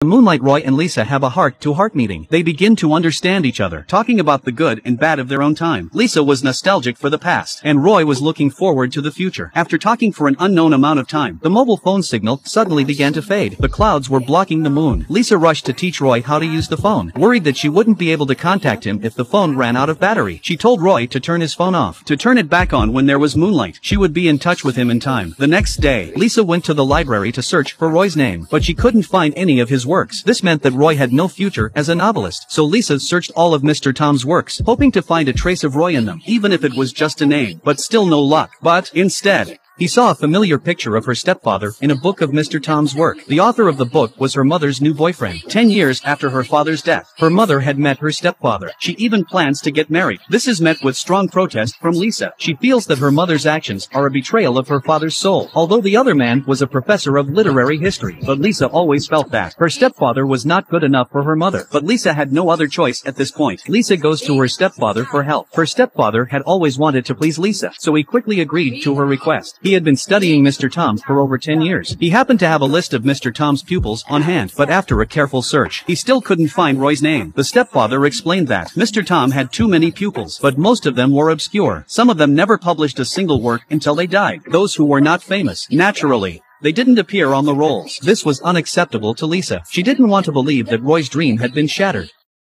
Moonlight, Roy and Lisa have a heart-to-heart meeting. They begin to understand each other, talking about the good and bad of their own time. Lisa was nostalgic for the past, and Roy was looking forward to the future. After talking for an unknown amount of time, the mobile phone signal suddenly began to fade. The clouds were blocking the moon. Lisa rushed to teach Roy how to use the phone, worried that she wouldn't be able to contact him if the phone ran out of battery. She told Roy to turn his phone off, to turn it back on when there was moonlight. She would be in touch with him in time. The next day, Lisa went to the library to search for Roy's name, but she couldn't find any of his works. This meant that Roy had no future as a novelist, so Lisa searched all of Mr. Tom's works, hoping to find a trace of Roy in them, even if it was just a name. But still no luck. But, instead, he saw a familiar picture of her stepfather in a book of Mr. Tom's work. The author of the book was her mother's new boyfriend. 10 years after her father's death, her mother had met her stepfather. She even plans to get married. This is met with strong protest from Lisa. She feels that her mother's actions are a betrayal of her father's soul, although the other man was a professor of literary history. But Lisa always felt that her stepfather was not good enough for her mother. But Lisa had no other choice at this point. Lisa goes to her stepfather for help. Her stepfather had always wanted to please Lisa, so he quickly agreed to her request. He had been studying Mr. Tom for over 10 years. He happened to have a list of Mr. Tom's pupils on hand, but after a careful search, he still couldn't find Roy's name. The stepfather explained that Mr. Tom had too many pupils, but most of them were obscure. Some of them never published a single work until they died. Those who were not famous, naturally, they didn't appear on the rolls. This was unacceptable to Lisa. She didn't want to believe that Roy's dream had been shattered.